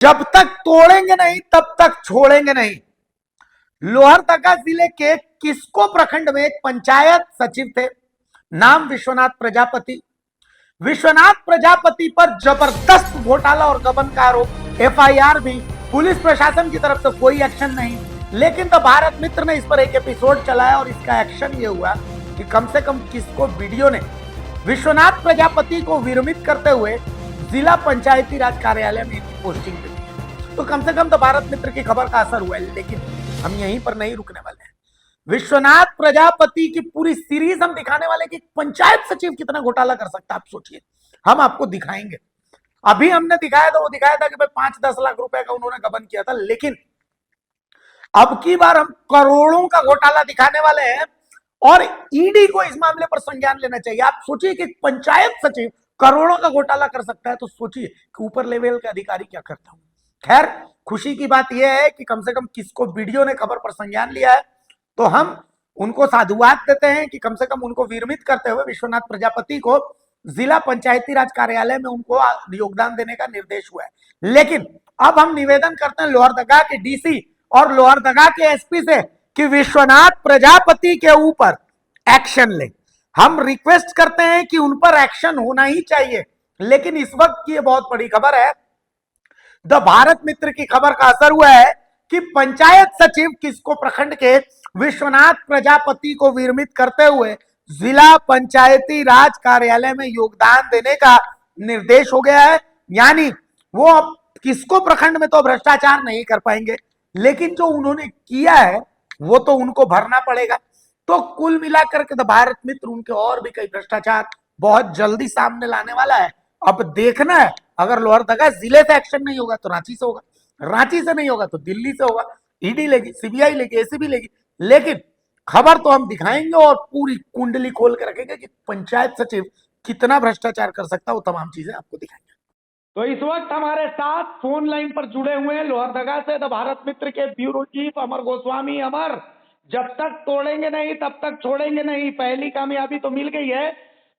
जब तक तोड़ेंगे नहीं तब तक छोड़ेंगे नहीं। लोहरदगा जिले के किस्को प्रखंड में एक पंचायत सचिव थे, नाम विश्वनाथ प्रजापति। विश्वनाथ प्रजापति पर जबरदस्त घोटाला और गबन का आरोप, एफआईआर भी, पुलिस प्रशासन की तरफ से कोई एक्शन नहीं। लेकिन द भारत मित्र ने इस पर एक एपिसोड चलाया और इसका एक्शन ये हुआ कि कम से कम किसको वीडियो ने विश्वनाथ प्रजापति को विरमित करते हुए जिला पंचायती राज कार्यालय में इनकी पोस्टिंग दी है। तो कम से कम द भारत मित्र की खबर का असर हुआ है। लेकिन हम यहीं पर नहीं रुकने वाले हैं। विश्वनाथ प्रजापति की पूरी सीरीज हम दिखाने वाले कि पंचायत सचिव कितना घोटाला कर सकता है, आप सोचिए। हम आपको दिखाएंगे। अभी हमने दिखाया था, वो दिखाया था कि भाई 5-10 लाख रुपए का उन्होंने गबन किया था, लेकिन अब की बार हम करोड़ों का घोटाला दिखाने वाले हैं और ईडी को इस मामले पर संज्ञान लेना चाहिए। आप सोचिए कि पंचायत सचिव करोड़ों का घोटाला कर सकता है, तो सोचिए कि ऊपर लेवल के अधिकारी क्या करता हूं। खैर, खुशी की बात यह है कि कम से कम किसको वीडियो ने खबर पर संज्ञान लिया है, तो हम उनको साधुवाद देते हैं कि कम से कम उनको विरमित करते हुए विश्वनाथ प्रजापति को जिला पंचायती राज कार्यालय में उनको योगदान देने का निर्देश हुआ है। लेकिन अब हम निवेदन करते हैं लोहरदगा के डीसी और लोहरदगा के एसपी से कि विश्वनाथ प्रजापति के ऊपर एक्शन ले। हम रिक्वेस्ट करते हैं कि उन पर एक्शन होना ही चाहिए। लेकिन इस वक्त की बहुत बड़ी खबर है, द भारत मित्र की खबर का असर हुआ है कि पंचायत सचिव किसको प्रखंड के विश्वनाथ प्रजापति को विरमित करते हुए जिला पंचायती राज कार्यालय में योगदान देने का निर्देश हो गया है। यानी वो अब किसको प्रखंड में तो भ्रष्टाचार नहीं कर पाएंगे, लेकिन जो उन्होंने किया है वो तो उनको भरना पड़ेगा। तो कुल मिलाकर के भारत मित्र उनके और भी कई भ्रष्टाचार बहुत जल्दी सामने लाने वाला है। अब देखना है, अगर लोहरदगा जिले से एक्शन नहीं होगा तो रांची से होगा, रांची से नहीं होगा तो दिल्ली से होगा। ईडी लेगी, सीबीआई लेगी, एसीबी लेगी। लेकिन खबर तो हम दिखाएंगे और पूरी कुंडली खोल के रखेंगे कि पंचायत सचिव कितना भ्रष्टाचार कर सकता है, वो तमाम चीजें आपको दिखाएंगे। तो इस वक्त हमारे साथ फोन लाइन पर जुड़े हुए हैं लोहरदगा से द भारत मित्र के ब्यूरो चीफ अमर गोस्वामी। अमर, जब तक तोड़ेंगे नहीं तब तक छोड़ेंगे नहीं। पहली कामयाबी तो मिल गई है,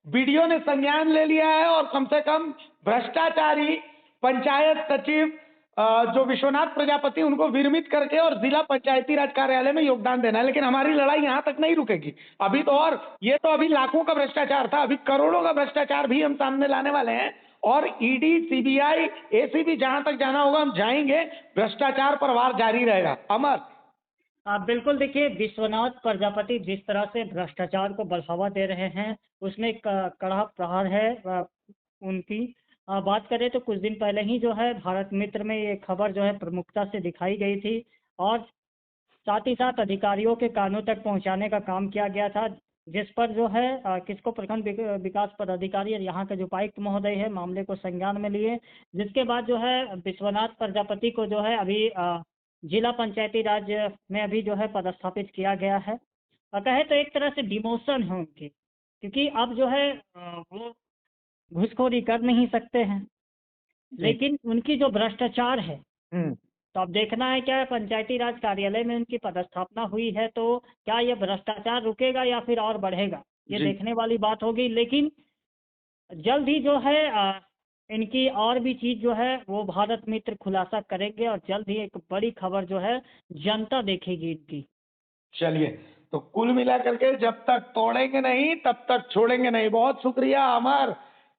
वीडियो ने संज्ञान ले लिया है और कम से कम भ्रष्टाचारी पंचायत सचिव जो विश्वनाथ प्रजापति, उनको विरमित करके और जिला पंचायती राज कार्यालय में योगदान देना है। लेकिन हमारी लड़ाई यहां तक नहीं रुकेगी अभी तो, और ये तो अभी लाखों का भ्रष्टाचार था, अभी करोड़ों का भ्रष्टाचार भी हम सामने लाने वाले हैं। और ईडी, सीबीआई, एसीबी जहां तक जाना होगा हम जाएंगे। भ्रष्टाचार पर वार जारी रहेगा। अमर, बिल्कुल, देखिए, विश्वनाथ प्रजापति जिस तरह से भ्रष्टाचार को बढ़ावा दे रहे हैं उसमें कड़ा प्रहार है उनकी। बात करें तो कुछ दिन पहले ही जो है भारत मित्र में ये खबर जो है प्रमुखता से दिखाई गई थी और साथ ही साथ अधिकारियों के कानों तक पहुंचाने का काम किया गया था, जिस पर जो है किसको प्रखंड विकास पदाधिकारी और यहाँ के जो उपायुक्त महोदय है मामले को संज्ञान में लिए, जिसके बाद जो है विश्वनाथ प्रजापति को जो है अभी जिला पंचायती राज में अभी जो है पदस्थापित किया गया है। कहे तो एक तरह से डिमोशन है उनकी, क्योंकि अब जो है वो घूसखोरी कर नहीं सकते हैं, लेकिन उनकी जो भ्रष्टाचार है तो अब देखना है क्या पंचायती राज कार्यालय में उनकी पदस्थापना हुई है तो क्या यह भ्रष्टाचार रुकेगा या फिर और बढ़ेगा, ये देखने वाली बात होगी। लेकिन जल्द ही जो है इनकी और भी चीज जो है वो भारत मित्र खुलासा करेंगे और जल्द ही एक बड़ी खबर जो है जनता देखेगी इनकी। चलिए, तो कुल मिलाकर के जब तक तोड़ेंगे नहीं तब तक छोड़ेंगे नहीं। बहुत शुक्रिया अमर।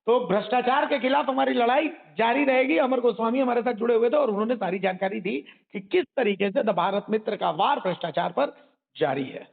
तो भ्रष्टाचार के खिलाफ हमारी लड़ाई जारी रहेगी। अमर गोस्वामी हमारे साथ जुड़े हुए थे और उन्होंने सारी जानकारी दी कि किस तरीके से द भारत मित्र का वार भ्रष्टाचार पर जारी है।